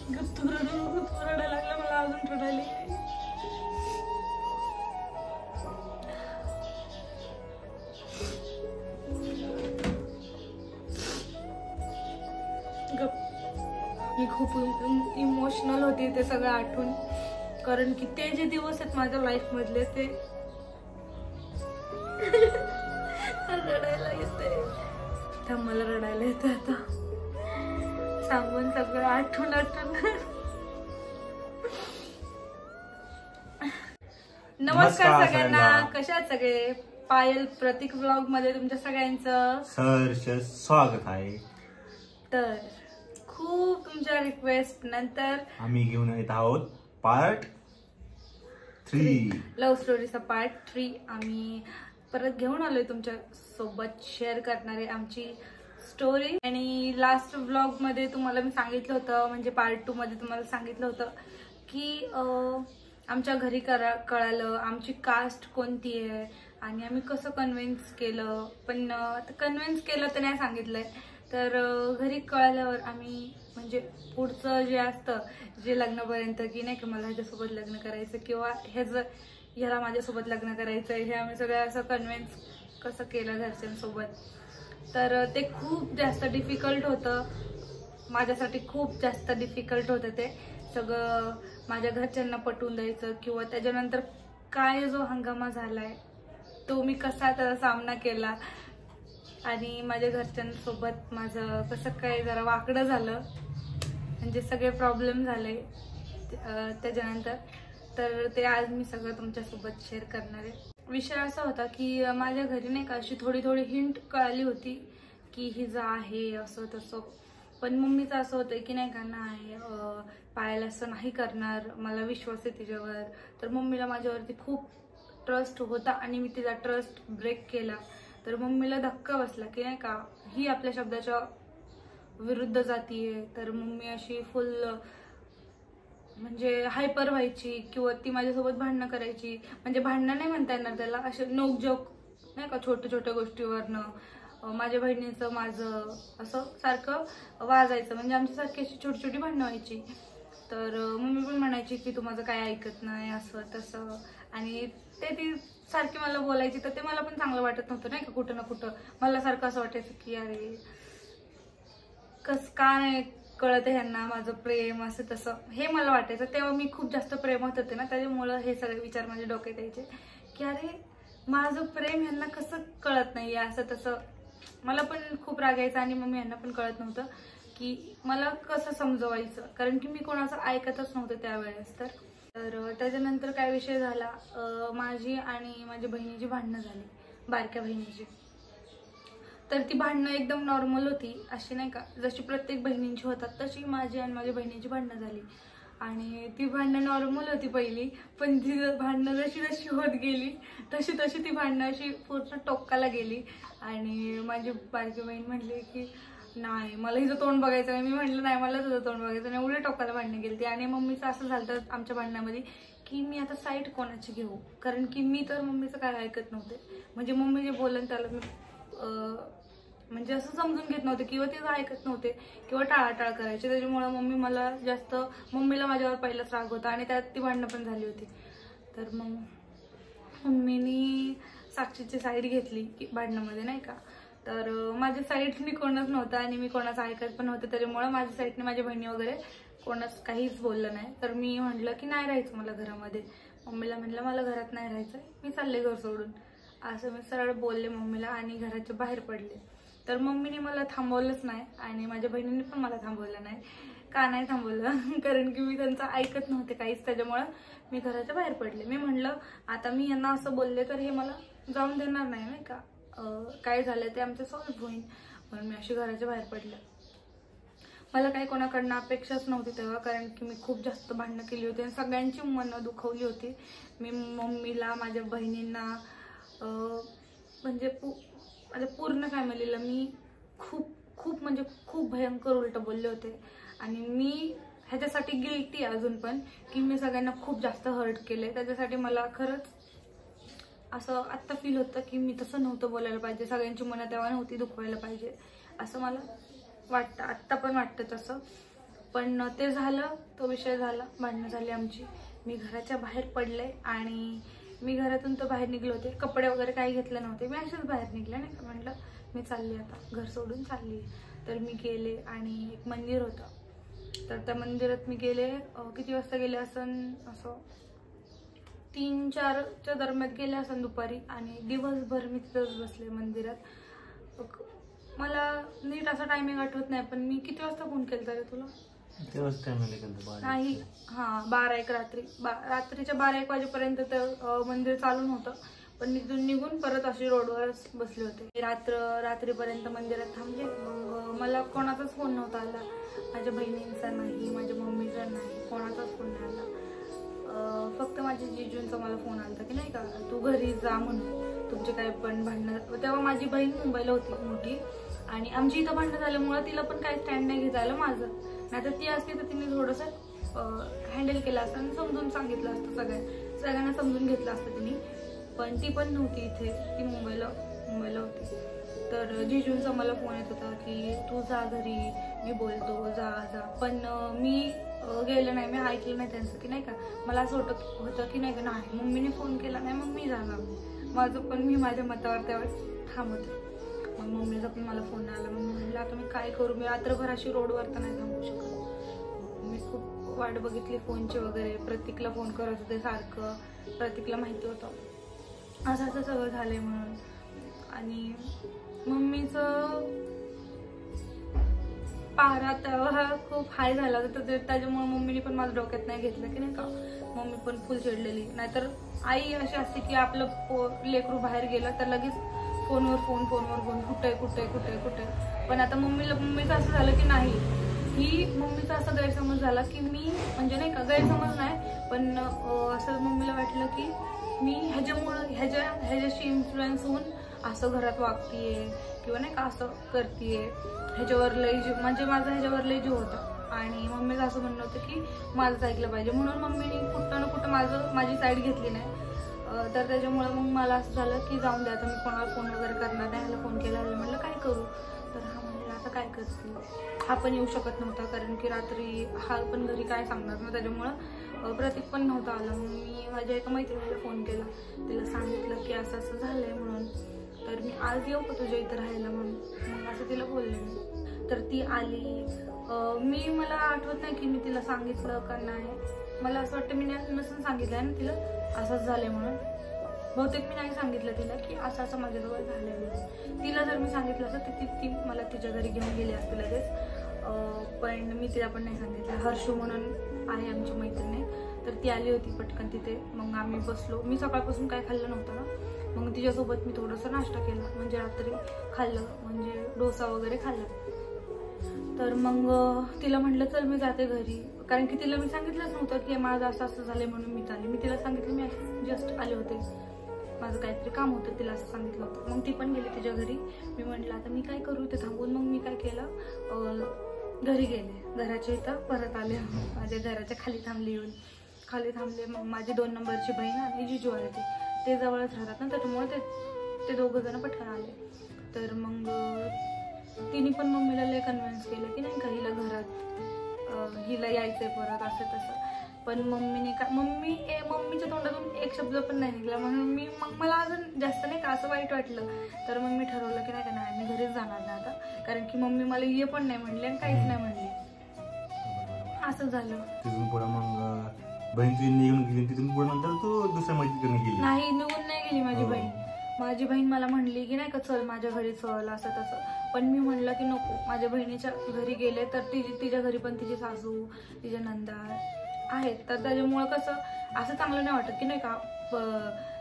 तू रडायला लागला, मला अजून रडायला. मी खूप इमोशनल होती ते सगळं आठवून, कारण की ते जे दिवस आहेत माझ्या लाईफ मधले ते रडायला येते. तर मला रडायला येते आता सांगून सगळं आठवून आठवून. नमस्कार सगळ्यांना, कशा आहात सगळे? पायल प्रतीक व्लॉग मध्ये तुमच्या सगळ्यांचं सहर्ष स्वागत आहे. तर खूप तुमच्या रिक्वेस्ट नंतर आम्ही घेऊन येत आहोत पार्ट 3, लव्ह स्टोरीचा पार्ट 3 आम्ही परत घेऊन आलोय तुमच्या सोबत शेअर करणारे आमची स्टोरी. आणि लास्ट व्लॉग मध्ये तुम्हाला मी सांगितलं होतं, म्हणजे पार्ट 2 मध्ये तुम्हाला सांगितलं होतं की आमच्या घरी कळालं आमची कास्ट कोणती आहे आणि आम्ही कसं कन्व्हिन्स केलं. पण कन्व्हिन्स केलं तर नाही सांगितलंय. तर घरी कळाल्यावर आम्ही म्हणजे पुढचं जे असतं जे लग्नापर्यंत की नाही की मला ह्याच्यासोबत लग्न करायचं किंवा ह्याला माझ्यासोबत लग्न करायचं, हे आम्ही सगळं असं कन्व्हिन्स कसं केलं घरच्यांसोबत. तर ते खूप जास्त डिफिकल्ट होतं माझ्यासाठी, खूप जास्त डिफिकल्ट होतं ते सगळं माझ्या घरच्यांना पटवून द्यायचं. किंवा त्याच्यानंतर काय जो हंगामा झालाय तो मी कसा त्याचा सामना केला आणि माझ्या घरच्यांसोबत माझं कसं काय जरा वाकडं झालं, म्हणजे सगळे प्रॉब्लेम झाले त्याच्यानंतर. तर ते आज मी सगळं तुमच्यासोबत शेअर करणार आहे. विषय असा होता की माझ्या घरी नाही का अशी थोडी थोडी हिंट कळाली होती की हिचं आहे असं तसं. पण मम्मीचं असं होतं की नाही का, नाही पायाला असं नाही करणार, मला विश्वास आहे तिच्यावर. तर मम्मीला माझ्यावरती खूप ट्रस्ट होता आणि मी तिचा ट्रस्ट ब्रेक केला. तर मम्मीला धक्का बसला की नाही का ही आपल्या शब्दाच्या विरुद्ध जातीये. तर मम्मी अशी फुल म्हणजे हायपर व्हायची किंवा ती माझ्यासोबत भांडणं करायची. म्हणजे भांडणं नाही म्हणता येणार त्याला, असे नोक जोक नाही का छोट्या छोट्या गोष्टीवरनं माझ्या बहिणीचं माझं असं सारखं वाजायचं. म्हणजे आमच्यासारखी अशी छोटी छोटी भांडणं व्हायची. तर मम्मी पण म्हणायची की तू माझं काय ऐकत नाही असं तसं. आणि ती सारखी मला बोलायची तर ते मला पण चांगलं वाटत नव्हतं नाही का. कुठं ना कुठं मला सारखं असं वाटायचं की अरे का नाही कळत ह्यांना माझं प्रेम असं तसं, हे मला वाटायचं. तेव्हा मी खूप जास्त प्रेमात होते ना, त्याच्यामुळं हे सगळे विचार माझ्या डोक्यात यायचे की अरे माझं प्रेम ह्यांना कसं कळत नाहीये असं तसं. मला पण खूप राग यायचा आणि मम्मी यांना पण कळत नव्हतं की मला कसं समजवायचं, कारण की मी कोणाचं ऐकतच नव्हतं त्यावेळेस. तर त्याच्यानंतर काय विषय झाला, माझी आणि माझ्या बहिणीची भांडणं झाली, बारक्या बहिणीची. तर ती भांडणं एकदम नॉर्मल होती, अशी नाही का जशी प्रत्येक बहिणींची होतात तशी माझी आणि माझ्या बहिणीची भांडणं झाली. आणि ती भांडणं नॉर्मल होती पहिली, पण ती भांडणं जशी जशी होत गेली तशी तशी ती भांडणं अशी पूर्ण टोकाला गेली. आणि माझी बारकी बहीण म्हटली की नाही मला हिचं तोंड बघायचं नाही. मी म्हटलं नाही मला तुझं तोंड बघायचं नाही. एवढे टोकाला भांडणं गेली. आणि मम्मीचं असं झालं आमच्या भांडणामध्ये की मी आता साईड कोणाची घेऊ, कारण की मी तर मम्मीचं काय ऐकत नव्हते. म्हणजे मम्मी जे बोलन त्याला मी म्हणजे असं समजून घेत नव्हते किंवा तिचं ऐकत नव्हते किंवा टाळाटाळ करायचे. त्याच्यामुळे मम्मीला माझ्यावर पहिलाच राग होता आणि त्यात ती भांडणं पण झाली होती. तर मग मम्मीनी साक्षीची साईड घेतली की भांडणामध्ये नाही का. तर माझ्या साईडनी कोणच नव्हतं आणि मी कोणाचं ऐकत पण नव्हते. त्याच्यामुळे माझ्या साईडने माझ्या बहिणी वगैरे कोणाच काहीच बोललं नाही. तर मी म्हटलं की नाही राहायचं मला घरामध्ये. मम्मीला म्हटलं मला घरात नाही राहायचं, मी चालले घर सोडून, असं मी सरळ बोलले मम्मीला आणि घराच्या बाहेर पडले. तर मम्मीने मला थांबवलंच नाही आणि माझ्या बहिणीने पण मला थांबवलं नाही. का नाही थांबवलं, कारण की मी त्यांचं ऐकत नव्हते काहीच. त्याच्यामुळं मी घराच्या बाहेर पडले. मी म्हटलं आता मी यांना असं बोलले तर हे मला जाऊन देणार नाही का, काय झालं ते आमचं सॉल्व्ह होईल. म्हणून मी अशी घराच्या बाहेर पडले. मला काही कोणाकडनं अपेक्षाच नव्हती तेव्हा, कारण की मी खूप जास्त भांडणं केली होती आणि सगळ्यांची मनं दुखवली होती. मी मम्मीला, माझ्या बहिणींना, म्हणजे माझ्या पूर्ण फॅमिलीला मी खूप म्हणजे खूप भयंकर उलटं बोलले होते. आणि मी ह्याच्यासाठी गिल्टी अजून पण की मी सगळ्यांना खूप जास्त हर्ट केले. त्याच्यासाठी मला खरंच असं आत्ता फील होतं की मी तसं नव्हतं बोलायला पाहिजे, सगळ्यांची मनं तेव्हा नव्हती दुखवायला पाहिजे असं मला वाटतं. आत्ता पण वाटतं तसं. पण ते झालं, तो विषय झाला, भांडणं झाली आमची. मी घराच्या बाहेर पडले आणि मी घरातून तर बाहेर निघले होते, कपडे वगैरे काही घेतले नव्हते, मी असेच बाहेर निघले नाही का. म्हटलं मी चालली आता, घर सोडून चालली. तर मी गेले आणि एक मंदिर होतं, तर त्या मंदिरात मी गेले. किती वाजता गेले असं 3-4च्या दरम्यान गेले असं दुपारी. आणि दिवसभर मी तिथंच बसले मंदिरात. मला नीट असा टायमिंग आठवत नाही, पण मी किती वाजता फोन केला रे तुला? नाही, 12-1 रात्रीच्या 12-1 वाजेपर्यंत तर मंदिर चालून होतं. पण तिथून निघून परत अशी रोडवर बसले होते. रात्रीपर्यंत मंदिरात थांबले. मग मला कोणाचाच फोन नव्हता आला, माझ्या बहिणींचा नाही, माझ्या मम्मीचा नाही, कोणाचाच फोन नाही आला. फक्त माझ्या जिजूंचा मला फोन आला की नाही का, तू घरी जा म्हणून, तुमचे काय पण भांडणं. तेव्हा माझी बहीण मुंबईला होती मोठी, आणि आमची इथं भांडणं झाल्यामुळं तिला पण काही स्टँड नाही घेता आलं माझं. नाहीतर ती असती तर तिने थोडंसं हँडल केलं असतं आणि समजून सांगितलं असतं, सगळ्यांना समजून घेतलं असतं तिने. पण ती पण नव्हती इथे, ती मुंबईला होती. तर जिजूंचा मला फोन येत होता की तू जा घरी, मी बोलतो, जा. पण मी गेलं नाही, मी ऐकलं नाही त्यांचं की नाही का. मला असं होतं की नाही का, नाही मम्मीने फोन केला नाही मग मी जाणार माझं, पण मी माझ्या मतावर त्यावेळेस थांबते. मग मम्मीचा पण मला फोन आला. मग म्हटलं आता मी काय करू, मी रात्रभर अशी रोडवर तर नाही थांबू शकत. मी खूप वाट बघितली फोनची वगैरे, प्रतीकला फोन करत होते सारखं. प्रतीकला माहिती होतं असं सगळं झालंय म्हणून. आणि मम्मीचं पारा तेव्हा खूप हाय झाला होता, त्याच्यामुळे मम्मीने पण माझ्या डोक्यात नाही घेतलं की नाही का. मम्मी पण फुल चिडलेली. नाहीतर आई अशी असते की आपलं लेकरू बाहेर गेलं तर लगेच फोनवर फोन कुठे. पण आता मम्मीचं असं झालं की नाही, ही मम्मीचा असा गैरसमज झाला की मी, म्हणजे नाही का गैरसमज नाही, पण असं मम्मीला वाटलं की मी ह्याच्याशी इन्फ्लुएन्स होऊन असं घरात वागतीये किंवा नाही का असं करतीये. ह्याच्यावर लय जीव, म्हणजे माझा ह्याच्यावर लय जीव होता. आणि मम्मीचं असं म्हणणं होतं की माझंच ऐकलं पाहिजे, म्हणून मम्मीने कुठं ना कुठं माझी साईड घेतली नाही. तर त्याच्यामुळे मग मला असं झालं की जाऊन द्या, आता मी कोणाला फोन वगैरे करणार नाही. ह्याला फोन केला, म्हटलं काय करू. तर हा म्हणला आता काय करते. हा पण येऊ शकत नव्हता, कारण की रात्री हा पण घरी काय सांगणार ना, त्याच्यामुळं प्रतीक पण नव्हता आला. मग मी माझ्या एका मैत्रिणीला फोन केला, तिला सांगितलं की असं झालंय म्हणून, तर मी आज येऊ का तुझ्या इथं राहायला म्हणून. मग असं तिला बोलले मी. तर ती आली. मला आठवत नाही की मी तिला सांगितलं का नाही. मला असं वाटतं मी नसून सांगितलं आहे ना तिला असंच झालंय म्हणून. बहुतेक मी नाही सांगितलं तिला की असं माझ्याजवळ झालंय म्हणून. तिला जर मी सांगितलं असं तर ती मला तिच्या घरी घेऊन गेली असते लगेच. पण मी तिला पण नाही सांगितलं. हर्षू म्हणून आहे आमची मैत्रिणी, तर ती आली होती पटकन तिथे. मग आम्ही बसलो. मी सकाळपासून काय खाल्लं नव्हतं ना, मग तिच्यासोबत मी थोडंसं नाश्ता केला, म्हणजे रात्री खाल्लं, म्हणजे डोसा वगैरे खाल्ला. तर मग तिला म्हटलं चल मी जाते घरी, कारण की तिला मी सांगितलंच नव्हतं की माझं असं झालंय म्हणून मी चालले. मी तिला सांगितलं मी जस्ट आले होते, माझं काहीतरी काम होतं, तिला असं सांगितलं होतं. मग ती पण गेली तिच्या घरी. मी म्हटलं आता मी काय करू ते थांबून. मग मी काय केलं, घरी गेले. घराच्या इथं परत आले, माझ्या घराच्या खाली थांबले. मग माझी 2 नंबरची बहीण आणि जिजू आले, ते जवळच राहतात ना, त्याच्यामुळे ते दोघं जण पटकन आले. तर मग तिने पण मम्मीला लय कन्व्हिन्स केलं की नाही का हिला घरात हिला यायचंय परत असं तसं. पण मम्मीच्या तोंडातून एक शब्द पण नाही निघला, म्हणून मग मला अजून जास्त नाही का असं वाईट वाटलं. तर मग मी ठरवलं की नाही मी घरीच जाणार नाही आता, कारण की मम्मी मला ये पण नाही म्हणली आणि काहीच नाही म्हणली. असं झालं. तिथून पुढे मग बहीण तुझी निघून गेली, तिथून पुढे नंतर तू दुसऱ्या मैत्रिणीकडे गेली? नाही, निघून नाही गेली माझी बहीण. माझी बहीण मला म्हणली की नाही का चल माझ्या घरी चल असं तसं. पण मी म्हणलं की नको, माझ्या बहिणीच्या घरी गेले तर तिच्या घरी पण तिची सासू तिच्या नंदा आहेत, तर त्याच्यामुळं कसं असं चांगलं नाही वाटत की नाही का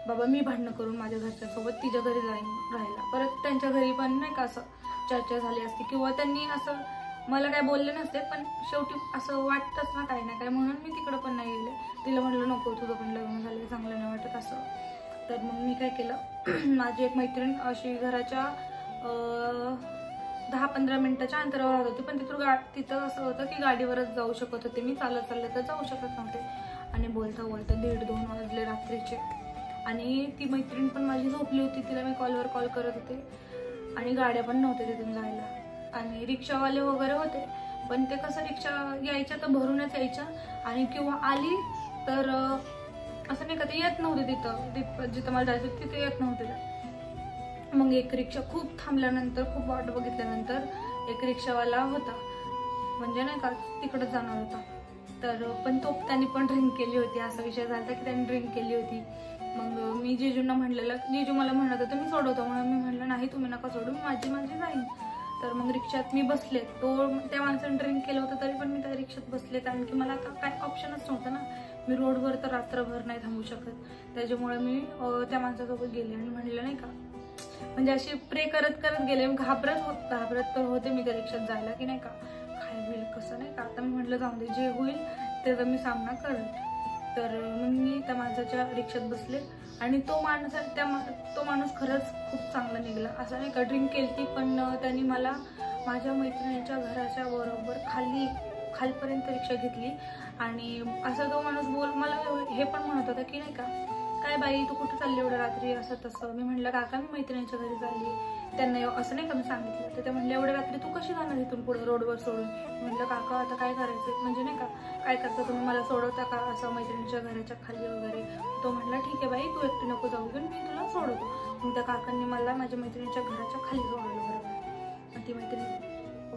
बाबा मी भांडणं करून माझ्या घरच्यांसोबत तिच्या घरी जाईन राहायला. परत त्यांच्या घरी पण नाही का असं चर्चा झाली असती किंवा त्यांनी असं मला काय बोलले नसते, पण शेवटी असं वाटतंच ना काही ना काय, म्हणून मी तिकडं पण नाही गेले. तिला म्हटलं नको तुझं पण लग्न झालं चांगलं नाही वाटत असं. तर मग मी काय केलं, माझी एक मैत्रीण अशी घराच्या 10-15 मिनिटाच्या अंतरावर राहत होती, पण तिथं असं होतं की गाडीवरच जाऊ शकत होते मी, चालत तर जाऊ शकत नव्हते. आणि बोलता 1:30-2 वाजले रात्रीचे. आणि ती मैत्रीण पण माझी झोपली होती, तिला मी कॉल करत होते आणि गाड्या पण नव्हत्या तिथून जायला. आणि रिक्षावाले वगैरे होते, पण ते कसं रिक्षा यायच्या तर भरूनच यायच्या, आणि किंवा आली तर असं नाही का ते येत नव्हते तिथं जिथं मला जायचं तिथे येत नव्हते. मग एक रिक्षा खूप थांबल्यानंतर, खूप वाट बघितल्यानंतर एक रिक्षावाला होता, म्हणजे नाही का तिकडे जाणार होता. तर पण त्यांनी पण ड्रिंक केली होती. असा विषय झाला की त्यांनी ड्रिंक केली होती. मग मी जिजूंना म्हणलेलं, जिजू मला म्हणत होतं मी सोडवतो, म्हणून मी म्हणलं नाही तुम्ही नका सोडू, माझी जाईन. तर मग रिक्षात मी बसले. त्या माणसाने ड्रिंक केलं होतं तरी पण मी त्या रिक्षात बसले, कारण की मला आता काय ऑप्शनच नव्हतं ना. मी रोडवर तर रात्रभर नाही थांबू शकत. त्याच्यामुळे मी त्या माणसासोबत गेले आणि म्हणलं नाही का, म्हणजे अशी प्रे करत करत गेले. घाबरत तर होते मी त्या रिक्षात जायला की नाही का काय होईल कसं नाही का. आता मी म्हटलं जाऊ दे, जे होईल त्याचा मी सामना करेन. तर मग मी त्या माणसाच्या रिक्षात बसले आणि तो माणूस खरंच खूप चांगला निघाला. असं नाही का ड्रिंक केली पण त्यांनी मला माझ्या मैत्रिणीच्या घराच्या बरोबर खालपर्यंत रिक्षा घेतली. आणि असं तो माणूस मला हे पण म्हणत होता की नाही का काय बाई तू कुठं चालली एवढं रात्री, असं तसं. मी म्हणलं काका मी मैत्रिणीच्या घरी चालली. त्यांना असं नाही का मी सांगितलं. तर ते म्हणले एवढ्या रात्री तू कशी जाणार इथून पुढे रोडवर सोडून. म्हटलं काका आता काय करायचं, म्हणजे नाही का काय करता तुम्ही, मला सोडवता का असं मैत्रिणीच्या घराच्या खाली वगैरे. तो म्हटला ठीक आहे बाई तू एकटी नको जाऊ घेऊन, मी तुला सोडवतो. मग त्या काकांनी मला माझ्या मैत्रिणीच्या घराच्या खाली सोडवलं बरोबर. मग ती मैत्रिणी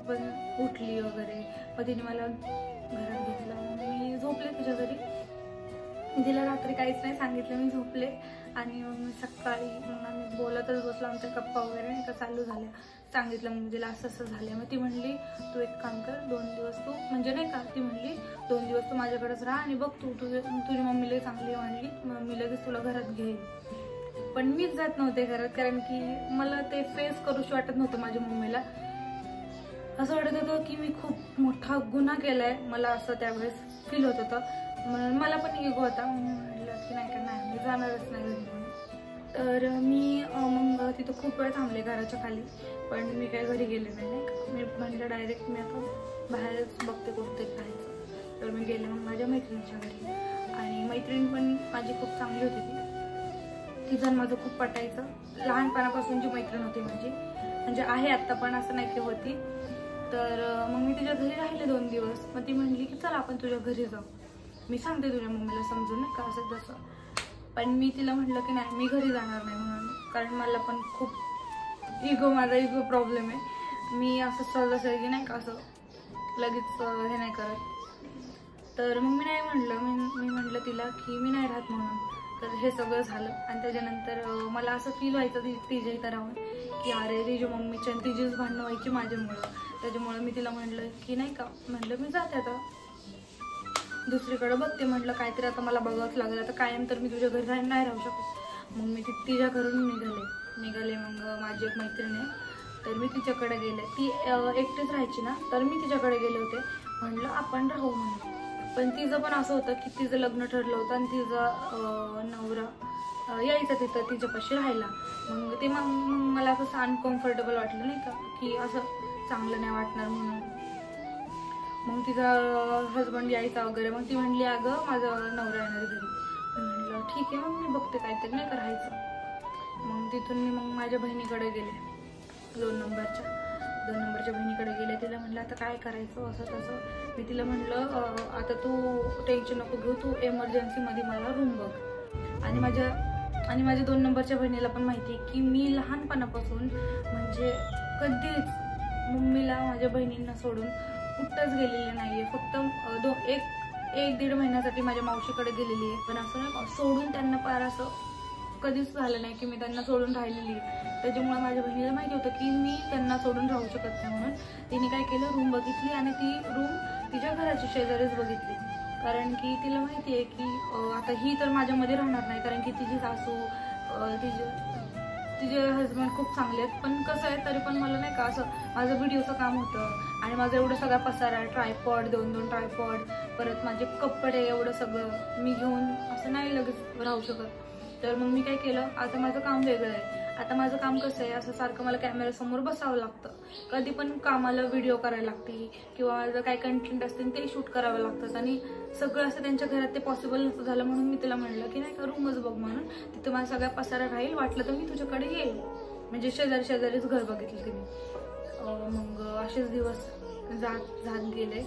पण उठली वगैरे, मग तिने मला घरात घेतलं. मी झोपले तिच्या घरी. तिला रात्री काहीच नाही सांगितलं, मी झोपले. आणि मग मी सकाळी मग आम्ही बोलतच बसलो, आमच्या गप्पा वगैरे नाही का चालू झाल्या. सांगितलं मग तिला असं असं झालं. मग ती म्हणली तू एक काम कर, 2 दिवस तू म्हणजे नाही का, ती म्हणली 2 दिवस तू माझ्याकडेच राहा आणि बघ तुझी मम्मीला चांगली म्हणली, मम्मी लगेच तुला घरात घेईल. पण मीच जात नव्हते घरात, कारण की मला ते फेस करूशी वाटत नव्हतं माझ्या मम्मीला. असं वाटत होतं की मी खूप मोठा गुन्हा केलाय, मला असं त्यावेळेस फील होत होतं. म्हणून मला पण इगो होता. म्हटलं की नाही का नाही मी जाणारच नाही घरी म्हणून. तर मी मग तिथं खूप वेळ थांबले घराच्या खाली, पण मी काही घरी गेले नाही का. मी म्हणलं डायरेक्ट मी आता बाहेरच बघते कुठे खायचं. तर मी गेले मग माझ्या मैत्रिणीच्या घरी. आणि मैत्रीण पण माझी खूप चांगली होती. ती जण माझं खूप पटायचं. लहानपणापासूनची मैत्रीण होती माझी, म्हणजे आहे आत्ता पण असं नाही की होती. तर मग मी तिच्या घरी राहिले 2 दिवस. मग ती म्हणली की चल आपण तुझ्या घरी जाऊ, मी सांगते तुझ्या मम्मीला समजून नाही का असं तसं. पण मी तिला म्हटलं की नाही मी घरी जाणार नाही म्हणून, कारण मला पण खूप माझा इगो प्रॉब्लेम आहे. मी असं सहजासहजी नाही का असं लगेच हे नाही करत. तर मग मी नाही म्हणलं, मी म्हटलं तिला की मी नाही राहत म्हणून. तर हे सगळं झालं. आणि त्याच्यानंतर मला असं फील व्हायचं तिच्या इथं राहून की अरे तिच्या मम्मीच्या आणि तिचीच भांडणं व्हायची माझ्यामुळं. त्याच्यामुळे मी तिला म्हटलं की नाही का, म्हटलं मी जाते आता दुसरीकडे बघते. म्हटलं काहीतरी आता मला बघावंच लागलं, आता कायम तर मी तुझ्या घरी नाही राहू शकत. मग मी तिच्या घरून निघाले. मग माझी एक मैत्रीण आहे, तर मी तिच्याकडे गेले. ती एकटीच राहायची ना, तर मी तिच्याकडे गेले होते. म्हटलं आपण राहू म्हणून. पण तिचं पण असं होतं की तिचं लग्न ठरलं होतं आणि तिचा नवरा यायचा तिथं तिच्यापाशी राहायला. मग ते मग मला असं अनकम्फर्टेबल वाटलं नाही का, की असं चांगलं नाही वाटणार म्हणून. मग तिचा हजबंड यायचा वगैरे. मग ती म्हणली अगं माझा नवरा येणार घरी. म्हटलं ठीक आहे, मग मी बघते काहीतरी नाही का राहायचं. मग तिथून मी मग माझ्या बहिणीकडे गेले, 2 नंबरच्या बहिणीकडे गेले. तिला म्हटलं आता काय करायचं असं तसं. मी तिला म्हटलं आता तू टेन्शन नको घेऊ, तू एमर्जन्सीमध्ये मला रूम बघ. आणि माझ्या 2 नंबरच्या बहिणीला पण माहिती आहे की मी लहानपणापासून म्हणजे कधीच मम्मीला माझ्या बहिणींना सोडून कुठंच गेलेली नाहीये. फक्त 1-1.5 महिन्यासाठी माझ्या मावशीकडे गेलेली आहे. पण असं नाही सोडून त्यांना पार असं कधीच झालं नाही की मी त्यांना सोडून राहिलेली आहे. त्याच्यामुळे माझ्या बहिणीला माहिती होतं की मी त्यांना सोडून राहू शकत नाही. म्हणून तिने काय केलं, रूम बघितली आणि ती रूम तिच्या घराची शेजारीच बघितली. कारण की तिला माहिती आहे की आता ही तर माझ्यामध्ये राहणार नाही, कारण की तिची सासू तिचे हजबंड खूप चांगले आहेत. पण कसं आहे तरी पण मला नाही का असं माझं व्हिडिओचं काम होतं आणि माझं एवढं सगळा पसारा, ट्रायपॉड 2-2 ट्रायपॉड, परत माझे कपडे एवढं सगळं मी घेऊन असं नाही लगेच राहू शकत. तर मग मी काय केलं, आता माझं काम वेगळं आहे. आता माझं काम कसं आहे, असं सारखं मला कॅमेऱ्यासमोर बसावं लागतं. कधी पण कामाला व्हिडिओ करायला लागते किंवा माझं काय कंटेंट असतील ते शूट करावं लागतात. आणि सगळं असं त्यांच्या घरात ते पॉसिबल नसतं झालं. म्हणून मी तिला म्हणलं की नाही का रूमच बघ म्हणून, तिथं माझा सगळ्या पसारा राहील, वाटलं तर मी तुझ्याकडे येईल. म्हणजे शेजारीच घर बघितलं तिने. मग असेच दिवस जात गेले.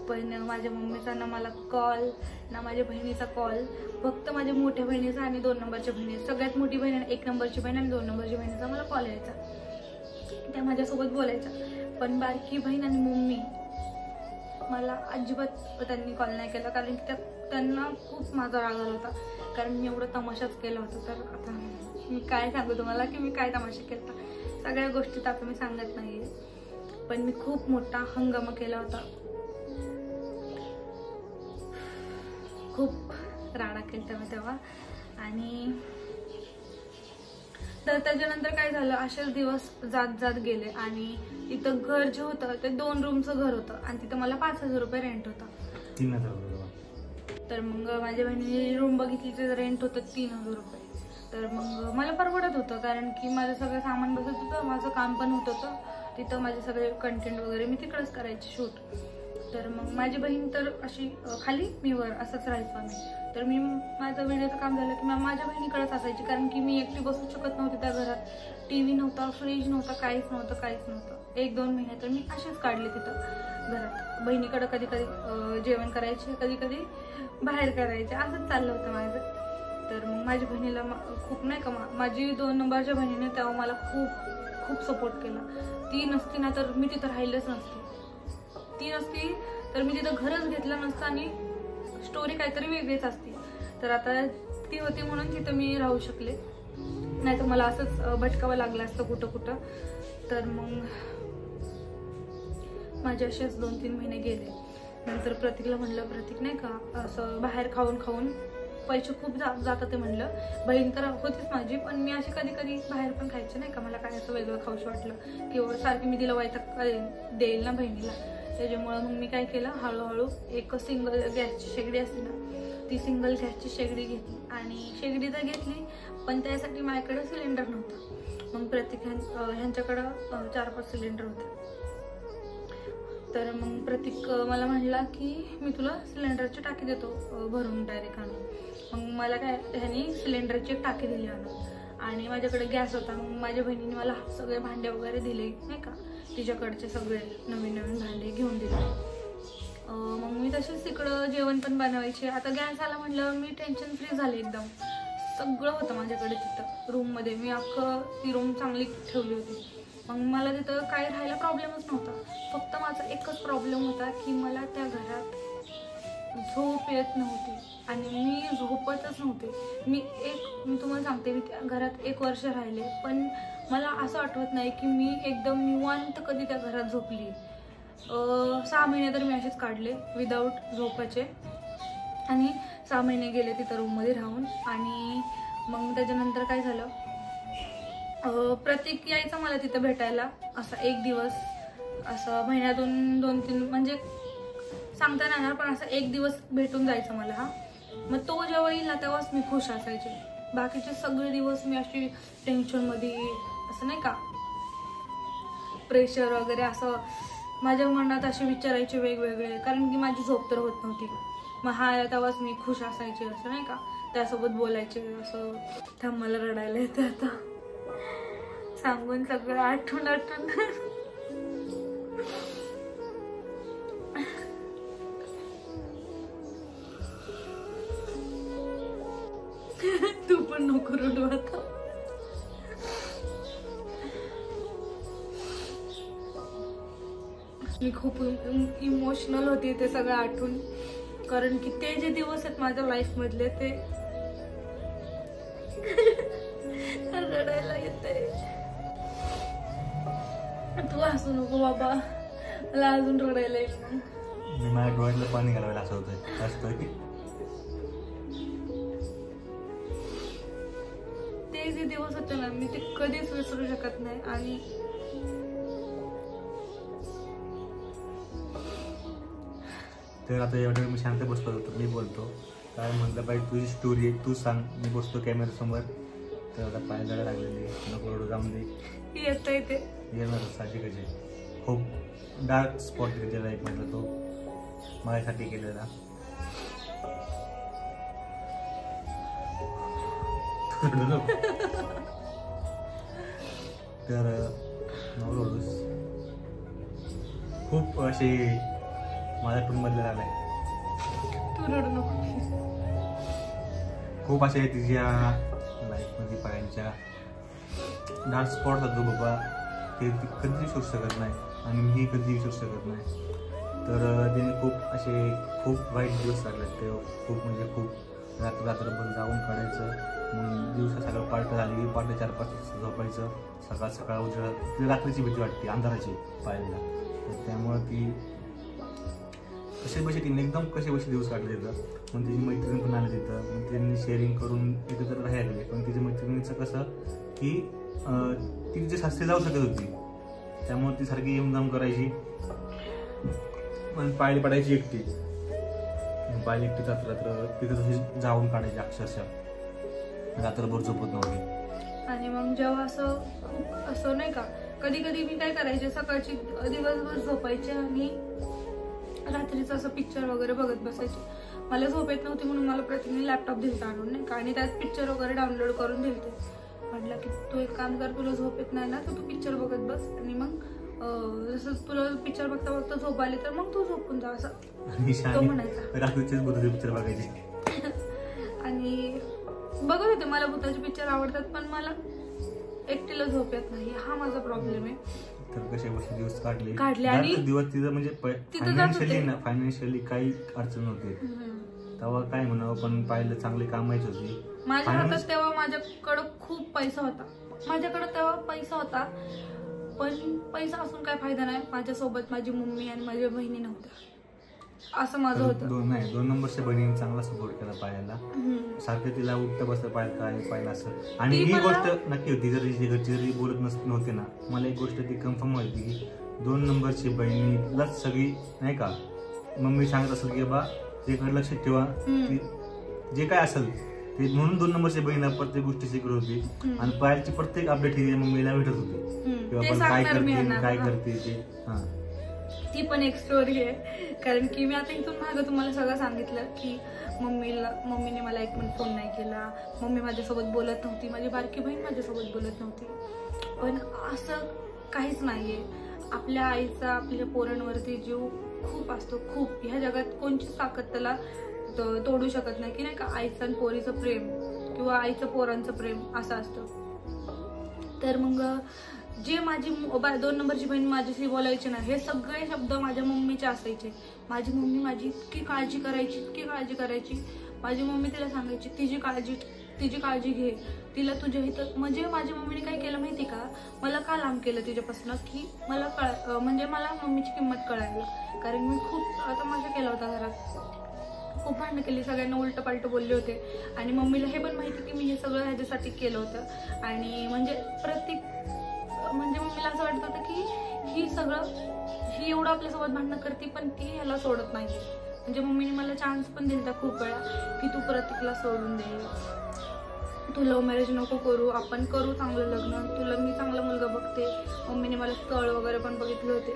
पण माझ्या मम्मीचा ना मला कॉल ना माझ्या बहिणीचा कॉल, फक्त माझ्या मोठ्या बहिणीचा आणि 2 नंबरच्या बहिणीचा, सगळ्यात मोठी बहीण 1 नंबरची बहीण आणि 2 नंबरची बहिणीचा मला कॉल यायचा, त्या माझ्यासोबत बोलायच्या. पण बारकी बहीण आणि मम्मी मला अजिबात त्यांनी कॉल नाही केला, कारण की त्यांना खूप माझा राग आला होता, कारण मी एवढं तमाशाच केला होता. तर आता मी काय सांगू तुम्हाला की मी काय तमाशा केला, सगळ्या गोष्टी तर आता मी सांगत नाहीये, पण मी खूप मोठा हंगामा केला होता, खूप राडा केला मी तेव्हा. आणि तर त्याच्यानंतर काय झालं, असेच दिवस जात गेले आणि तिथं घर जे होतं ते 2 रूमचं घर होतं आणि तिथं मला 5,000 रुपये रेंट होता. 3,000 रुपये. तर मग माझ्या बहिणीने रूम बघितली तर रेंट होतं 3,000 रुपये. तर मग मला परवडत होतं, कारण की माझं सगळं सामान बसत होतं, माझं काम पण होत होतं तिथं, माझे सगळे कंटेंट वगैरे मी तिकडंच करायचे शूट. तर मग माझी बहीण तर अशी खाली मी वर असंच राहायचो आम्ही. तर मी माझं व्हिडिओचं काम झालं की माझ्या बहिणीकडेच असायची, कारण की मी एकटी बसू शकत नव्हते त्या घरात. TV नव्हता, फ्रीज नव्हता, काहीच नव्हतं. 1-2 महिने तर मी असेच काढले तिथं घरात. बहिणीकडं कधी कधी जेवण करायचे, कधी कधी बाहेर करायचे, असंच चाललं होतं माझं. तर मग माझ्या बहिणीला खूप नाही का, माझी 2 नंबरच्या बहिणीने तेव्हा मला खूप खूप सपोर्ट केला. ती नसती ना तर मी तिथं राहिलंच नसते. ती नसती तर मी तिथं घरच घेतलं नसतं आणि स्टोरी काहीतरी वेगळीच असती. तर आता ती होती म्हणून तिथं मी राहू शकले, नाही तर मला असंच भटकावं लागलं असतं कुठं. तर मग माझे असेच 2-3 महिने गेले. नंतर प्रतीकला म्हणलं, प्रतीक नाही का असं बाहेर खाऊन पैसे खूप जातात ते म्हणलं. बहीण तर होतीच माझी, पण मी अशी कधी बाहेर पण खायचे नाही का, मला काय असं वेगळं खाऊशी वाटलं किंवा सारखी मी तिला वैताग देईल ना बहिणीला. त्याच्यामुळं मग मी काय केलं, हळूहळू एक सिंगल गॅसची शेगडी असते ना, ती सिंगल गॅसची शेगडी घेतली. आणि शेगडी तर घेतली, पण त्यासाठी माझ्याकडे सिलेंडर नव्हता. मग प्रतीक ह्यांच्याकडं 4-5 सिलेंडर होते. तर मग प्रतीक मला म्हणला की मी तुला सिलेंडरची टाकी देतो भरून डायरेक्ट आणून. मग मला काय ह्यानी सिलेंडरची टाकी दिली आणून, आणि माझ्याकडे गॅस होता. मग माझ्या बहिणीने मला सगळे भांडे वगैरे दिले नाही का, तिच्याकडचे सगळे नवीन भांडे घेऊन दिले. मग मी तसेच तिकडं जेवण पण बनवायचे. आता गॅस आला म्हटलं मी टेन्शन फ्री झाले एकदम. सगळं होतं माझ्याकडे तिथं रूममध्ये, मी अख्खं ती रूम चांगली ठेवली होती. मग मला तिथं काही राहायला प्रॉब्लेमच नव्हता. फक्त माझा एकच प्रॉब्लेम होता की मला त्या घरात झोप येत नव्हती आणि मी झोपतच नव्हते. मी तुम्हाला सांगते, मी त्या घरात 1 वर्ष राहिले, पण मला असं आठवत नाही की मी एकदम निवांत कधी त्या घरात झोपली. 6 महिने तर मी असेच काढले विदाऊट झोपाचे, आणि 6 महिने गेले तिथं रूममध्ये राहून. आणि मग त्याच्यानंतर काय झालं, प्रतीक यायचा मला तिथं भेटायला, असा 1 दिवस, असं महिन्यातून 2-3 म्हणजे सांगता नाही येणार, पण असं 1 दिवस भेटून जायचं मला. हा मग तो जेव्हा येईल ना तेव्हाच मी खुश असायचे. बाकीचे सगळे दिवस मी अशी टेन्शनमध्ये, असं नाही का प्रेशर वगैरे, असं माझ्या मनात असे विचारायचे वेगवेगळे, कारण की माझी झोप तर होत नव्हती. मग तेव्हाच मी खुश असायचे, असं नाही का, त्यासोबत बोलायचे. असं थांब मला रडायला येतं आता सांगून, सगळं आठवून तू पण नको रडू आता. मी खूप इमोशनल होती ते सगळं आठवून, कारण की ते जे दिवस आहेत माझ्या लाईफ मधले ते रडायला येते. तू हसू नको बाबा, मला अजून रडायला येईल. मी माझ्या डोळ्यातलं पाणी घालवायला असं होतंय. ते जे दिवस होते ना, मी ते कधीच विसरू शकत नाही. आणि तर आता एवढं मी शांत बसलो होतो, मी बोलतो काय म्हणलं, बाई तुझी स्टोरी आहे, तू सांग. मी बसतो कॅमेऱ्यासमोर, तर आता पाय जरा लागलेली, नको रडू, जाऊन दे. येतंय ते येणार साहजिकच आहे. खूप डार्क स्पॉट त्याला एक म्हटलं तो माझ्यासाठी केलेला. तर खूप असे माझा टून बदलायला आलाय. तू रडू नको. खूप असे तिच्या लाईफमध्ये पायांच्या डार्क स्पॉट होतो बाबा, ते ती कधी विसरू शकत नाही आणि मी कधी विसरू शकत नाही. तर तिने खूप वाईट दिवस लागले ते, खूप म्हणजे खूप रात्रभर जाऊन काढायचं. मग दिवसा सकाळ पार्ट झाली, पार्ट 4-5 वाजता झोपायचं, सकाळ उजेडा. तिला रात्रीची भीती वाटते, अंधाराची पाहायला. तर त्यामुळं ती कसे तिने एकदम कसे दिवस काढले तिथं. मग तिची मैत्रीण पण आली तिथं, मग त्यांनी शेअरिंग करून एकत्र राहायला लागले. पण तिच्या मैत्रिणीचं कसं की ती तिच्या सासरी जाऊ शकत होती, त्यामुळे ती सारखी येऊन जाऊन करायची. पण पायली पडायची एकटी रात्र तिथं तशी जाऊन काढायची, अक्षरशः रात्रभर झोपत नव्हती. आणि मग जेव्हा खूप असं नाही का, कधी कधी मी काय करायचे, सकाळची दिवसभर झोपायचे आणि रात्रीचं असं पिक्चर वगैरे बघत बसायचे. मला झोप येत नव्हती म्हणून मला प्रत्येकाने लॅपटॉप दिलता आणून नाही का, आणि त्यात पिक्चर वगैरे डाउनलोड करून दिलते. म्हटलं की तू एक काम कर, तुला झोप येत नाही ना तर तू पिक्चर बघत बस, आणि मग जसं तुला पिक्चर बघता बघता झोप आली तर मग तू झोपून जा, असं तो म्हणायचा. रात्रीचेच भूताचे पिक्चर बघायचे. आणि बघत होते, मला भूताचे पिक्चर आवडतात, पण मला एकटीला झोप येत नाही, हा माझा प्रॉब्लेम आहे. तर कसे दिवस काढले आणि दिवस तिथं म्हणजे फायनान्शियली काही अडचण होते तेव्हा काय म्हणावं, पण पाहिलं चांगली कामायची होती माझ्या हातात. तेव्हा माझ्याकडं खूप पैसा होता, तेव्हा पैसा होता, पण पैसा असून काय फायदा नाही. माझ्यासोबत माझी मम्मी आणि माझ्या बहिणी नव्हत्या, असं माझं होतं. 2 नंबरच्या बहिणीने चांगला सपोर्ट केला पायाला, सारखं तिला उठतं बसतं पाहिलं असं. आणि ही गोष्ट नक्की होती, जर घरची जरी बोलत नव्हते ना, मला एक गोष्ट ती कन्फर्म होती की 2 नंबरची बहिणीलाच सगळी नाही का, मम्मी सांगत असेल की बाबा त्याकडे लक्ष ठेवा, की जे काय असेल ते. म्हणून 2 नंबरची बहिणीला प्रत्येक गोष्टी शिकत होती आणि पायाची प्रत्येक अपडेट ही मम्मीला भेटत होती की बाबा काय करते ते. ती पण एक स्टोरी आहे, कारण की मी आता इथून मागं तुम्हाला सगळं सांगितलं की मम्मीने मला 1 मिनिट फोन नाही केला, मम्मी माझ्यासोबत बोलत नव्हती, माझी बारकी बहीण माझ्यासोबत बोलत नव्हती. पण असं काहीच नाहीये. आपल्या आईचा आपल्या पोरांवरती जीव खूप असतो, खूप. ह्या जगात कोणतीच ताकद त्याला तोडू शकत नाही, की नाही का, आईचं आणि पोरीचं प्रेम किंवा आईचं पोरांचं प्रेम असं असतं. तर मग जे माझी 2 नंबरची बहीण माझ्याशी बोलायची ना, हे सगळे शब्द माझ्या मम्मीचे असायचे. माझी मम्मी माझी इतकी काळजी करायची. माझी मम्मी तिला सांगायची तिची काळजी घे, तिला तुझ्या इथं. म्हणजे माझ्या मम्मीने काय केलं माहिती का, मला का लांब केलं तिच्यापासून, की मला म्हणजे मला मम्मीची किंमत कळायला. कारण मी खूप तमाशा केला होता घरात, खूप भांडणं केली, सगळ्यांना उलट पालट बोलले होते. आणि मम्मीला हे पण माहिती की मी हे सगळं ह्याच्यासाठी केलं होतं. आणि म्हणजे मम्मीला असं वाटत होतं की ही एवढं आपल्यासोबत भांडणं करते, पण ती ह्याला सोडत नाही. म्हणजे मम्मीने मला चान्स पण दिला खूप वेळा की तू प्रतीकला सोडून दे, तू लव्ह मॅरेज नको करू, आपण करू चांगलं लग्न, तुला मी चांगला मुलगा बघते. मम्मीने मला स्थळ वगैरे पण बघितले होते,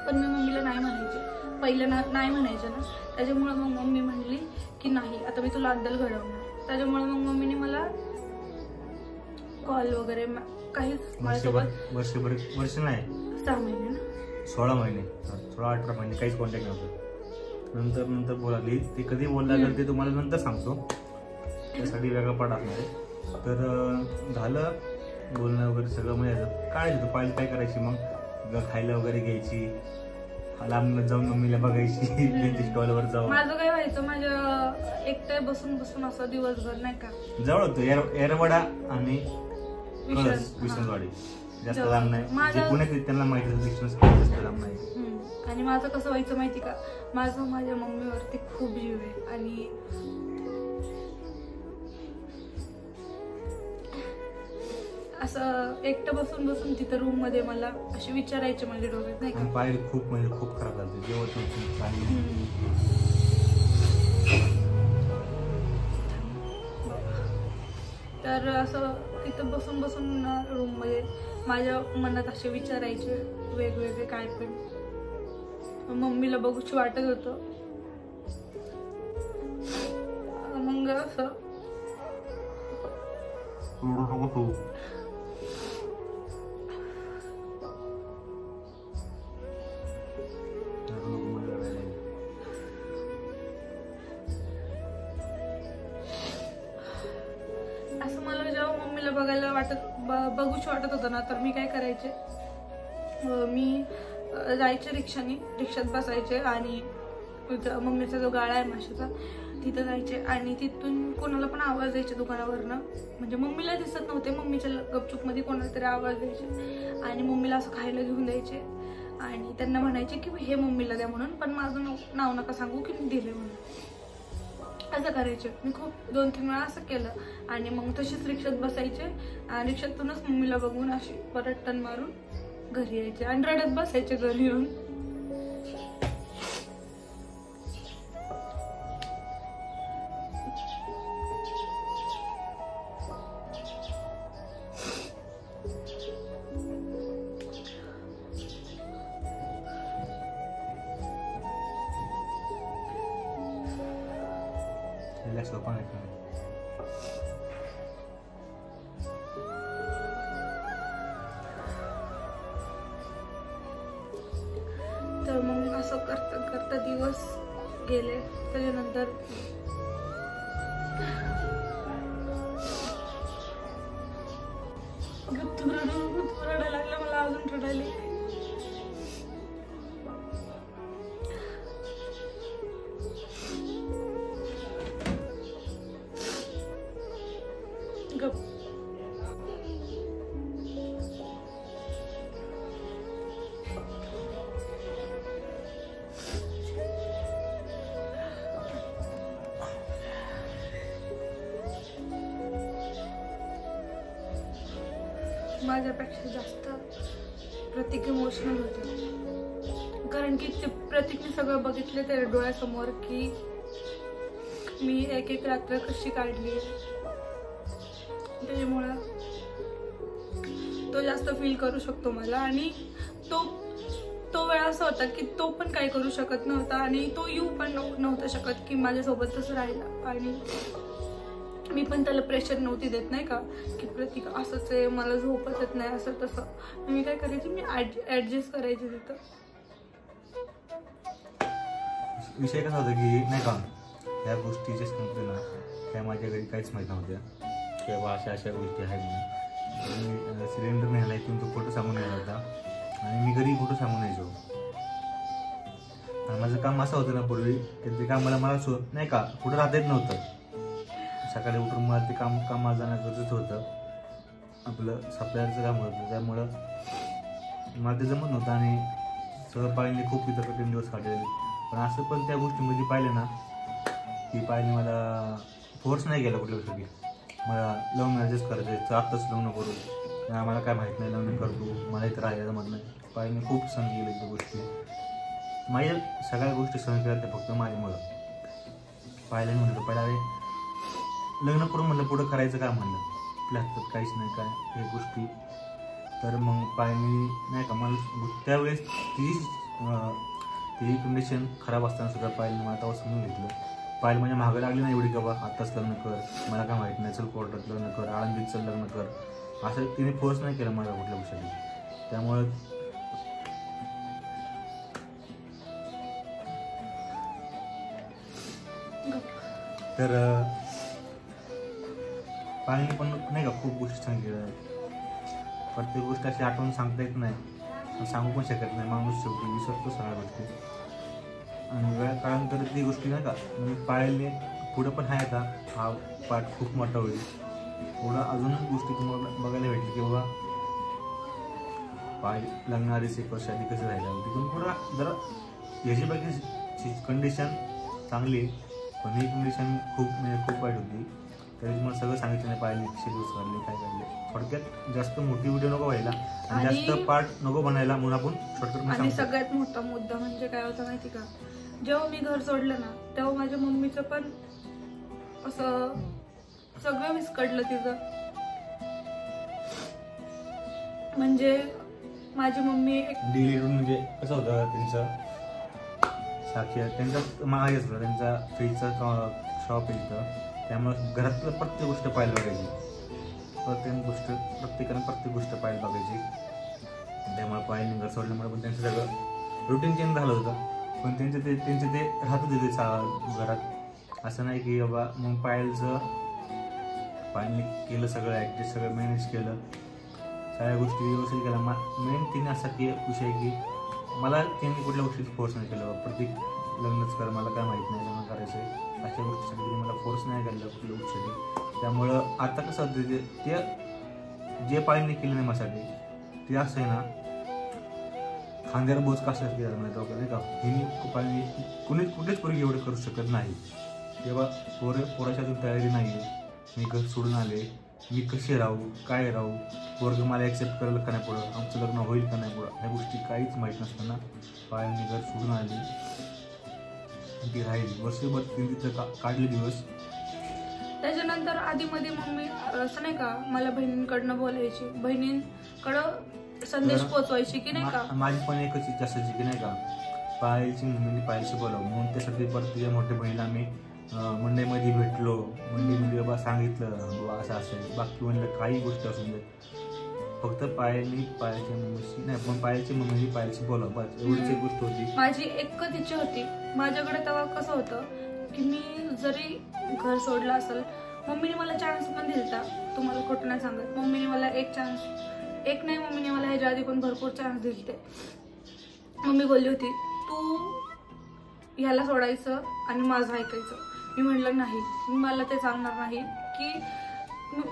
पण मी मम्मीला नाही म्हणायचे. पहिलं नाही म्हणायचं ना, त्याच्यामुळे मग मम्मी म्हणली की नाही, आता मी तुला अद्दल घडवणार. त्याच्यामुळे मग मम्मीने मला कॉल वगैरे काहीच माझ्यासोबत वर्ष नाही 6 महिने ना, 16 महिने 16-18 महिने काहीच कॉन्टॅक्ट नव्हतं. नंतर बोलाली. ती कधी बोलला तर ते तुम्हाला नंतर सांगतो, त्यासाठी वेगळा पाठ असणार आहे. तर झालं बोलणं वगैरे सगळं. म्हणजे काय होतं, पाहिलं काय करायची, मग खायला वगैरे घ्यायची, लांब जाऊन मम्मीला बघायची, त्यांच्या स्टॉलवर जाऊन. माझं काय व्हायचं, माझ्या एकटं बसून असं दिवसभर नाही का, जवळ होतं एरवडा आणि विष्णुवाडी, जास्त लांब नाही. जे पुण्यात त्यांना माहिती जास्त लांब नाही. आणि माझं कसं व्हायचं माहिती का, माझं माझ्या मम्मीवरती खूप जीव आहे. आणि असं एकटं बसून तिथं रूम मध्ये मला असे विचारायचे माझ्या डोक्यात नाही का. पाय खूप खराब झालं, जेवत नव्हतं. तर असं तिथं बसून रूम मध्ये माझ्या मनात असे विचारायचे वेगवेगळे काय पण. मम्मीला बघूच वाटत होतं. मग असं बघायला बघूच वाटत होतं ना, तर मी काय करायचे, मी जायचे रिक्षात बसायचे आणि मम्मीचा जो गाळा आहे माशाचा तिथं जायचे आणि तिथून कोणाला पण आवाज द्यायचे दुकानावरनं, म्हणजे मम्मीला दिसत नव्हते, मम्मीच्या गपचूप मध्ये कोणाला तरी आवाज द्यायचे आणि मम्मीला असं खायला घेऊन द्यायचे आणि त्यांना म्हणायचे की हे मम्मीला द्या म्हणून, पण माझं नाव नका सांगू की मी दिले म्हणून. असं करायचे मी खूप 2-3 वेळा असं केलं आणि मग तशीच रिक्षात बसायचे आणि रिक्षातूनच मम्मीला बघून अशी परत टन मारून घरी यायचे आणि रडत बसायचे घरी येऊन. तर मग असं करता करता दिवस गेले. त्याच्यानंतर रडायला लागलं, मला अजून रडायला. माझ्यापेक्षा जास्त प्रतीक इमोशनल होते, कारण की ते प्रतीकने सगळं बघितले त्याच्या डोळ्यासमोर की मी एक रात्र कशी काढली. त्याच्यामुळं तो जास्त फील करू शकतो मला आणि तो वेळ असा होता की तो पण काही करू शकत नव्हता आणि तो येऊ पण नव्हता शकत की माझ्यासोबत तसं राहिला आणि मी पण त्याला प्रेशर नव्हती देत नाही का की प्रतीक असंच आहे, मला झोपच येत नाही असं तसं. मी काय करायची, मी ऍडजस्ट करायची तिथं. विषय कसा होता की नाही का, या गोष्टीचे सांगते ना त्या माझ्या घरी काहीच माहीत नव्हत्या किंवा अशा गोष्टी आहेत म्हणून. सिलेंडर न्यायला इथून तो फोटो सांगून यायला होता आणि मी घरी फोटो सांगून यायचो. आणि माझं काम असं होतं ना पूर्वी, ते काम मला नाही का कुठं राहता येत नव्हतं. सकाळी उठून मला ते कामाला जाणं गरजेचं होतं, आपलं सप्लायरचं काम होतं, त्यामुळं मला ते जमत नव्हतं आणि सहपाळीने खूप इथं कठीण दिवस काढलेले. पण असं पण त्या गोष्टीमध्ये पाहिलं ना की पाहिजे मला फोर्स नाही केला कुठल्या गोष्टी, मला लव्ह मॅरेजच करायचं, आत्ताच लग्न करू, मला काय माहीत नाही लग्न करतो, मला इथं राहायचं म्हणत नाही. पाहिजे खूप सहन केलं त्या गोष्टी, माझ्या सगळ्या गोष्टी सहन केल्या त्या फक्त माझ्यामुळं. पाहिलं म्हणलं पहिला लग्न करून म्हणलं पुढं करायचं काय म्हणलं, आपल्या हातात काहीच नाही काय हे गोष्टी. तर मग पायनी नाही का मला त्यावेळेस ती कंडिशन खराब असताना सुद्धा पायलने मला तेव्हा समजून घेतलं. पायल माझ्या मागं लागली नाही एवढी का बा आत्ताच लग्न कर, मला काय माहीत नाही, चल कोर्टात लग्न कर, आळंदीत चल लग्न कर, असं तिने फोर्स नाही केलं मला कुठल्या गोष्टी. त्यामुळं तर पायलने पण नाही का खूप गोष्टी सांगितल्या. प्रत्येक गोष्ट अशी आठवून सांगता येत नाही, सांगू पण शकत नाही, माणूस शेवटी विसरतो सगळ्या गोष्टी. आणि वेळा काळानंतर ती गोष्टी नाही का म्हणजे पायलने पुढं पण आहे आता हा पाठ खूप मोठा होईल, पुढं अजून गोष्टी तुम्हाला बघायला भेटली की बाबा पाय लग्नाआधी 1 वर्ष आधी कसं राहिलं. तिथून पुढं जरा याची बाकी कंडिशन चांगली आहे, पण ही कंडिशन खूप वाईट होती. तरी तुम्हाला सगळं सांगितलं नाही पाहिले कसे दिवस काढले काय काढले. थोडक्यात जास्त मोठी व्हिडिओ नको व्हायला आणि जास्त पार्ट नको बनायला म्हणून आपण शॉर्टकट. आणि सगळ्यात मोठा मुद्दा म्हणजे काय होता माहिती का, जेव्हा मी घर सोडलं ना तेव्हा माझ्या मम्मीचं पण असं सगळं विस्कटलं तिचं. म्हणजे माझी मम्मी डिलीट म्हणजे कसं होतं त्यांचं साक्षी त्यांचा मागे असलं त्यांचा फ्रीजचा शॉप आहे तिथं, त्यामुळे घरातलं प्रत्येक गोष्ट पाहायला बघायची, प्रत्येकाने प्रत्येक गोष्ट पाहायला बघायची. त्यामुळे पाहिलं घर सोडल्यामुळे पण त्यांचं सगळं रुटीन चेंज झालं होतं. पण त्यांचे ते राहत होते घरात, असं नाही की बाबा. मग पायलचं फायनली केलं सगळं ॲडजस्ट, सगळं मॅनेज केलं, सगळ्या गोष्टी व्यवस्थित केल्या. मेन तिने असा की विषय की मला त्यांनी कुठल्या गोष्टीत फोर्स नाही केलं, प्रत्येक लग्नच कर, मला काय माहीत नाही लग्न करायचं आहे, अशा गोष्टीसाठी तिने मला फोर्स नाही केलं कुठल्या गोष्टीसाठी. त्यामुळं आता कसं होतं ते जे पाळीने केलं नाही माझ्यासाठी ते असं आहे ना, खांद्यावर बोज कसं केलं नाही का, हिने पाळीने कुठलीच पोरगी एवढं करू शकत नाही. तेव्हा पोराच्या अजून तयारी नाही आहे, मी घर सोडून आले, मी कसे राहू, काय राहू, पोरगं मला ॲक्सेप्ट करेल का नाही पुढं, आमचं लग्न होईल का नाही पुढं, ह्या गोष्टी काहीच माहीत नसताना पाळीने घर सोडून आली, ती राहिली वर्षभर, तिथं काढले दिवस. त्याच्यानंतर आधीमध्ये मम्मी असं नाही का मला बहिणींकडनं बोलायची, बहिणींकडं संदेश पोचवायची की नाही का. माझी पण एकच इच्छा असायची की नाही का पायलची मम्मीने पायलशी बोलावं, म्हणून त्यासाठी परत तिच्या मोठ्या बहिणीला आम्ही मंडईमध्ये भेटलो, मंडईमध्ये बाबा सांगितलं बाबा असं असेल, बाकी म्हणलं काही गोष्ट असून दे, फक्त पायलच्या मम्मीशी नाही पण पायलची मम्मीने पायलशी बोलावं, बस एवढीच एक गोष्ट होती. माझी एकच इच्छा होती. माझ्याकडे तेव्हा कसं होतं की मी जरी घर सोडलं असेल, मम्मीने मला चान्स पण दिलता, तुम्हाला खोटं नाही सांगत, मम्मीने मला एक नाही, मम्मीने मला ह्याच्या आधी पण भरपूर चान्स दिलते. मम्मी बोलली होती तू ह्याला सोडायचं आणि माझं ऐकायचं. मी म्हणलं नाही, मला ते चालणार नाही. की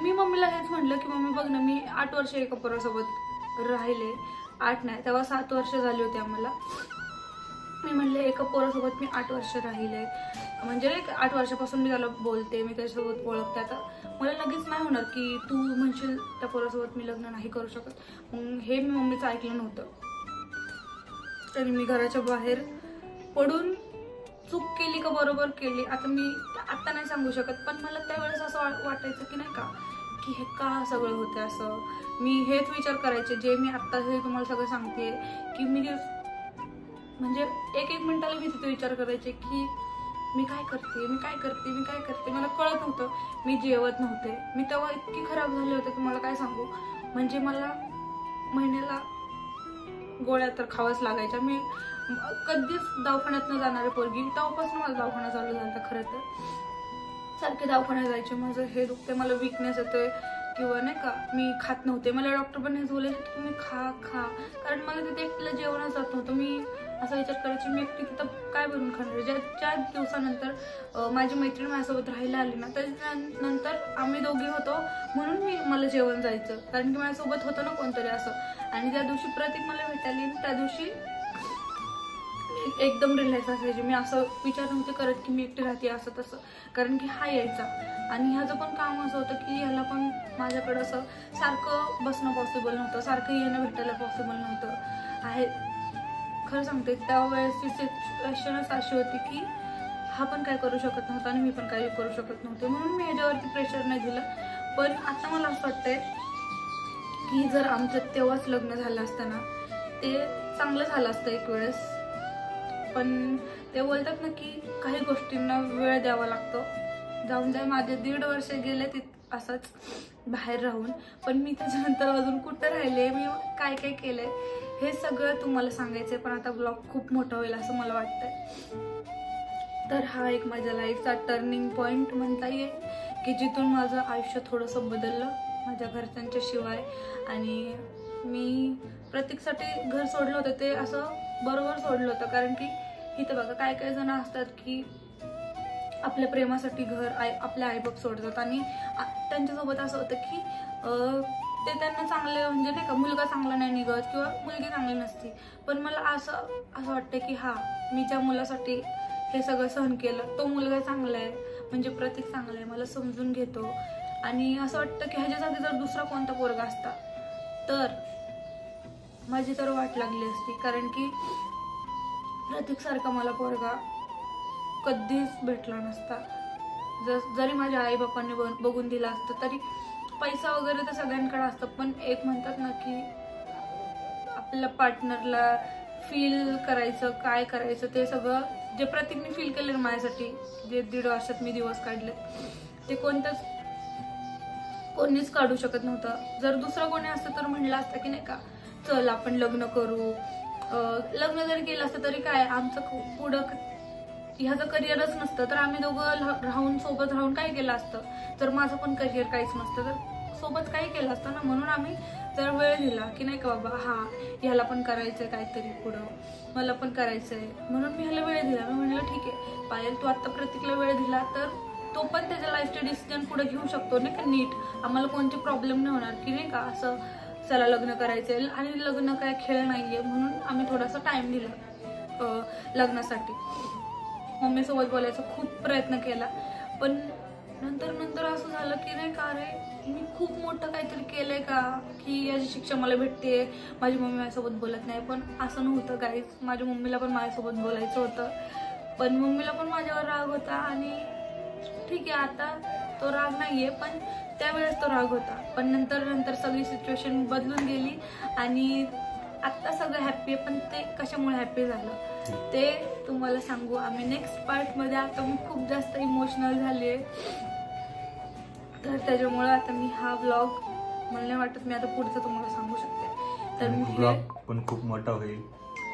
मी मम्मीला हेच म्हटलं की मम्मी बघ ना, मी 8 वर्ष एका पोरासोबत राहिले, 8 नाही तेव्हा 7 वर्ष झाली होती आम्हाला. मी म्हणले एका पोरासोबत मी 8 वर्ष राहिले, म्हणजे 8 वर्षापासून मी त्याला बोलते, मी त्याच्यासोबत ओळखते. आता मला लगेच नाही होणार की तू म्हणशील त्या पोरासोबत मी लग्न नाही करू शकत. मग हे मी मम्मीचं ऐकलं नव्हतं, तरी मी घराच्या बाहेर पडून चूक केली का बरोबर केली आता मी आता नाही सांगू शकत, पण मला त्यावेळेस असं वाटायचं की नाही का की हे का सगळं होतं असं. मी हेच विचार करायचे जे मी आत्ता हे तुम्हाला सगळं सांगते की मी म्हणजे एक मिनिटाला मी तिथे विचार करायचे की मी काय करते मला कळत नव्हतं. मी जेवत नव्हते, मी तेव्हा इतकी खराब झाले होते की मला काय सांगू. म्हणजे मला महिन्याला गोळ्या तर खावाच लागायच्या. मी कधीच दवाखान्यात न जाणारे पोरगी, तेव्हापासून माझा दवाखाना चालू झाला. खरं तर सारखे दवाखान्यात जायचे, माझं हे दुखते, मला विकनेस येतोय किंवा नाही का मी खात नव्हते. मला डॉक्टर पण हेच बोलायचे की तुम्ही खा, कारण मला तिथे एकटीला जेवणच जात नव्हतं. मी असा विचार करायचे मी एकटी तिथं काय बनवून खाणार. ज्या दिवसानंतर माझी मैत्रीण माझ्यासोबत राहायला आली ना, त्याच्यानंतर आम्ही दोघी होतो म्हणून मला जेवण जायचं, कारण की माझ्यासोबत होतं ना कोणतरी असं. आणि त्या दिवशी प्रतीक मला भेटायला, त्या दिवशी एकदम रिलॅक्स असायचे. मी असं विचार नव्हते करत की मी एकटी राहते असं तसं, कारण की हा यायचा. आणि ह्याचं पण काम असं होतं की ह्याला पण माझ्याकडं असं सारखं बसणं पॉसिबल नव्हतं, सारखं येणं भेटायला पॉसिबल नव्हतं. आहे खरं सांगते त्यावेळेसची सिच्युएशनच अशी होती की हा पण काय करू शकत नव्हता आणि मी पण काही करू शकत नव्हते, म्हणून मी ह्याच्यावरती प्रेशर नाही दिलं. पण आता मला असं वाटतंय की जर आमचं तेव्हाच लग्न झालं असतं ना ते चांगलं झालं असतं एक वेळेस. पण ते बोलतात ना की काही गोष्टींना वेळ द्यावा लागतो. जाऊन माझे 1.5 वर्ष गेले असंच बाहेर राहून, पण मी त्याच्यानंतर अजून कुठं राहिले, मी काय केलंय हे सगळं तुम्हाला सांगायचंय. पण आता ब्लॉग खूप मोठा होईल असं मला वाटतंय. तर हा एक माझ्या लाईफचा टर्निंग पॉइंट म्हणता येईल की जिथून माझं आयुष्य थोडंसं बदललं माझ्या घरच्यांच्या शिवाय. आणि मी प्रत्येकसाठी घर सोडलं होतं ते असं बरोबर सोडलं होतं, कारण की इथं बघा काय जण असतात की आपल्या प्रेमासाठी घर आपल्या आईबाप सोडतात आणि त्यांच्यासोबत असं होतं की ते त्यांना चांगले म्हणजे नाही का मुलगा चांगला नाही निघत किंवा मुलगी चांगली नसती. पण मला असं वाटतं की हा मी ज्या मुलासाठी हे सगळं सहन केलं तो मुलगा चांगला आहे, म्हणजे प्रतीक चांगला आहे, मला समजून घेतो. आणि असं वाटतं की ह्याच्यासाठी जर दुसरा कोणता पोरगा असता तर माझी तर वाट लागली असती, कारण की प्रतीक सारखा मला पोरगा कधीच भेटला नसता. जरी माझ्या आई बापांनी बघून दिला असतं तरी पैसा वगैरे तर सगळ्यांकडे असतं, पण एक म्हणतात ना की आपल्या पार्टनरला फील करायचं, काय करायचं ते सगळं जे प्रतीकने फील केलं माझ्यासाठी, जे 1.5 वर्षात मी दिवस काढले ते कोणीच काढू शकत नव्हतं. जर दुसरा कोणी असतं तर म्हणलं असतं की नाही का चल आपण लग्न करू. लग्न जरी केलं असतं तरी काय आमचं पुढं ह्याचं करिअरच नसतं तर आम्ही दोघं सोबत राहून काय केलं असतं, तर माझं पण करिअर काहीच नसतं तर सोबत काही केलं असतं ना. म्हणून आम्ही जर वेळ दिला की नाही का बाबा हा ह्याला पण करायचंय काहीतरी पुढं, मला पण करायचंय, म्हणून मी ह्याला वेळ दिला. मी म्हणलं ठीक आहे पायल, तू आता प्रतीकला वेळ दिला तर तो पण त्याच्या लाईफचे डिसिजन पुढे घेऊ शकतो नाही का नीट. आम्हाला कोणते प्रॉब्लेम नाही होणार की नाही का असं चला लग्न करायचंय, आणि लग्न काय खेळ नाहीये म्हणून आम्ही थोडासा टाइम दिला लग्नासाठी. मम्मीसोबत बोलायचा खूप प्रयत्न केला, पण नंतर असं झालं की नाही का अरे मी खूप मोठं काहीतरी केलंय का की याची शिक्षा मला भेटते, माझी मम्मी माझ्यासोबत बोलत नाही. पण असं नव्हतं गाईज, माझ्या मम्मीला पण माझ्यासोबत बोलायचं होतं, पण मम्मीला पण माझ्यावर राग होता. आणि ठीक आहे आता तो राग नाहीये, पण त्यावेळेस तो राग होता. पण नंतर सगळी सिच्युएशन बदलून गेली आणि आता सगळं हॅप्पी आहे. पण ते कशामुळे हॅप्पी झालं ते तुम्हाला सांगू आम्ही नेक्स्ट पार्ट मध्ये. आता मी खूप जास्त इमोशनल झाली आहे तर त्याच्यामुळे आता मी हा व्लॉग मला नाही वाटत मी आता पुढचं तुम्हाला सांगू शकते. तर मी व्लॉग पण खूप मोठा होईल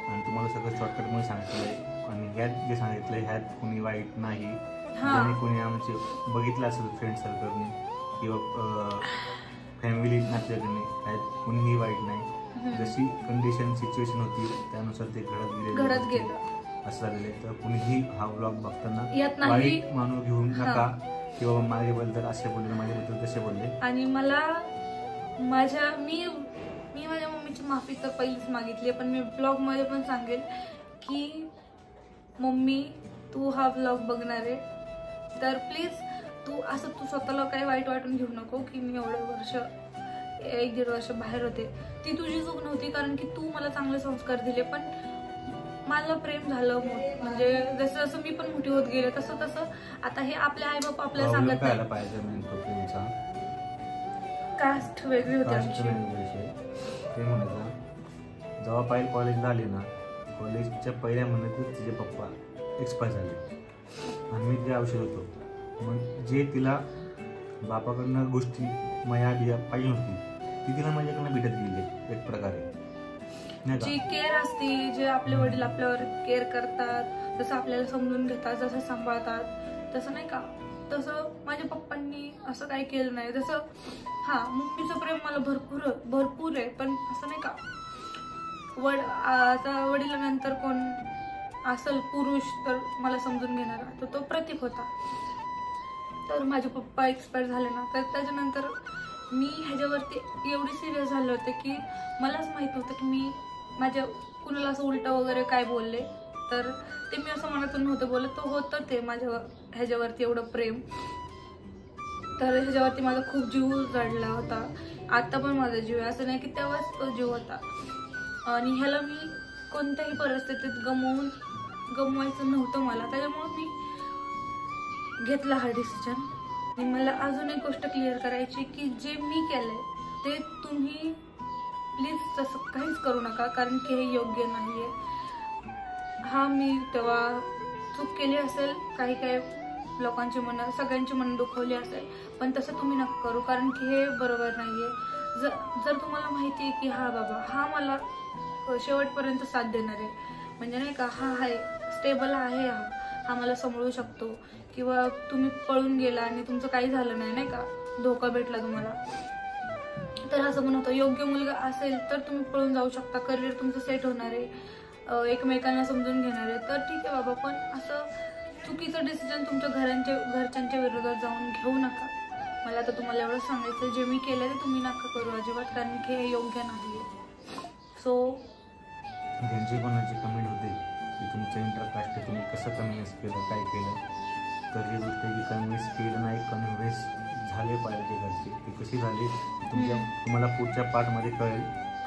आणि तुम्हाला सगळं शॉर्टकट मध्ये सांगितलंय. आणि ह्यात जे सांगितलंय ह्यात कोणी वाईट नाही, कोणी आमचे बघितलं असेल फ्रेंड सर्कलने किंवा फॅमिली नातेवाईकांनी, ह्यात कोणीही वाईट नाही. जशी कंडिशन सिच्युएशन होती त्यानुसार ते घडत गेलं असं झालेलं आहे. तर कुणीही हा व्लॉग बघताना वाईट मानू घेऊ नका किंवा माझ्याबद्दल असे बोलले, माझ्याबद्दल तसे बोलले. आणि मला मी माझ्या मम्मीची माफी तर पहिलीच मागितली, पण मी ब्लॉग मध्ये पण सांगेल की मम्मी तू हा व्लॉग बघणार आहे तर प्लीज तू स्वतःला काही वाईट वाटून घेऊ नको की मी एवढे वर्ष 1-1.5 वर्ष बाहेर होते. ती तुझी चूक नव्हती कारण की तू मला चांगले संस्कार दिले, पण मला प्रेम झालं म्हणजे जसं जसं मी पण मोठी होत गेले तसं आता हे आपले आई बाप आपल्याला सांगत नाही. कास्ट वेगळी होती ते म्हणायचं. जेव्हा पायल कॉलेजला आली ना, कॉलेजच्या पहिल्या महिन्यातच तिचे पप्पा एक्सपायर झाले आणि मी तिथे औषध होतो. मग जे तिला बापाकडनं गोष्टी माया बिया पाहिजे होती ती तिला माझ्याकडनं भेटत गेली एक प्रकारे. जी केअर असते, जे आपले वडील आपल्यावर केअर करतात, जसं आपल्याला समजून घेतात, जसं सांभाळतात, तसं नाही का तसं माझ्या पप्पांनी असं काही केलं नाही. जसं मम्मीचं प्रेम मला भरपूर आहे, पण असं नाही का आता वडिलांनंतर कोण असेल पुरुष तर मला समजून घेणारा तर तो प्रतीक होता. तर माझे पप्पा एक्सपायर झाले ना, तर त्याच्यानंतर मी ह्याच्यावरती एवढी सिरियस झाले होते की मलाच माहित नव्हतं की मी माझ्या कुणाला असं उलट वगैरे काय बोलले, तर ते मी असं मनातून नव्हतं बोलत. तो होतं ते माझ्या ह्याच्यावरती एवढं प्रेम, तर ह्याच्यावरती माझा खूप जीव जडला होता. आता पण माझा जीव आहे, असं नाही की तेव्हाच तो जीव होता. आणि ह्याला मी कोणत्याही परिस्थितीत गमवायचं नव्हतं मला, त्याच्यामुळे मी घेतला हा डिसिजन. आणि मला अजून एक गोष्ट क्लिअर करायची की जे मी केलंय ते तुम्ही प्लीज तसं काहीच करू नका, कारण की हे योग्य नाहीये. मी तेव्हा चूक केली असेल, काही लोकांची मनं सगळ्यांची मनं दुखवली असेल, पण तसं तुम्ही नका करू, कारण की हे बरोबर नाहीये. जर तुम्हाला माहिती आहे की बाबा मला शेवटपर्यंत साथ देणार आहे, म्हणजे नाही का आहे स्टेबल आहे, हा मला सांभाळू शकतो, किंवा तुम्ही पळून गेला आणि तुमचं काही झालं नाही का धोका भेटला तुम्हाला, तर असं म्हणतो योग्य मुलगा असेल तर तुम्ही पळून जाऊ शकता, करिअर तुमचं सेट होणार आहे, एकमेकांना समजून घेणार आहे, तर ठीक आहे बाबा. पण असं चुकीचं डिसिजन तुमच्या घरच्यांच्या विरोधात जाऊन घेऊ नका. मला तर तुम्हाला एवढं सांगायचं, जे मी केलं ते तुम्ही नका करू अजिबात, कारण की हे योग्य नाहीये. सो ज्यांची कोणाची कमेंट होते की तुमचं इंटरकास्ट तुम्ही कसं कन्व्हिन्स केलं, काय केलं, तर ही गोष्ट की कन्व्हिन्स केलं नाही, कन्व्हिन्स झाले पाहिजे घरचे. ते कशी झाली तुम्हाला पुढच्या पार्टमध्ये कळेल.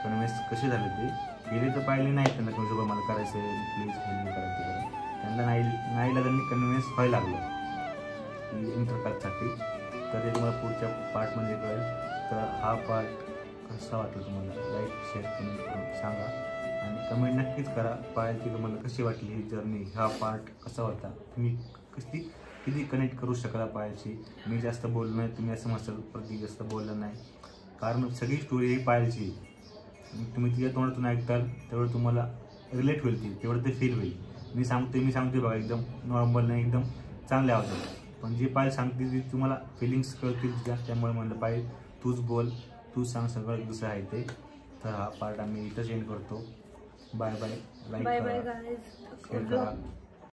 कन्व्हिन्स कशी झाले ते गेले तर पाहिले नाही त्यांना तुमचं मला करायचं आहे प्लीज करायचं, त्यांना नाही त्यांनी कन्व्हिन्स व्हायला लागलं इंटरकास्टसाठी. तर ते तुम्हाला पुढच्या पार्टमध्ये कळेल. तर हा पार्ट कसा वाटला तुम्हाला, लाईक शेअर कमेंट करून सांगा आणि कमेंट नक्कीच करा. पाहिजे की तुम्हाला कशी वाटली ही जर्नी, हा पार्ट कसा होता, तुम्ही किती कनेक्ट करू शकला पायाची. मी जास्त बोललो नाही, तुम्ही असं म्हणाल प्रतीक जास्त बोललं नाही, कारण सगळी स्टोरी ही पायाची तुम्ही तिच्या तोंडातून ऐकताल तेवढं तुम्हाला रिलेट होईल, तेवढं ते फील होईल. मी सांगते बघा एकदम नॉर्मल नाही, एकदम चांगले आवाजात, पण जी पायल सांगते ती तुम्हाला फिलिंग्स कळतील तिच्या, त्यामुळे म्हणलं पायल तूच बोल, तूच सांग, सगळं दुसरं आहे ते. तर हा पार्ट आम्ही इथंच एंड करतो. बाय बाय, लाईक करा, शेअर करा.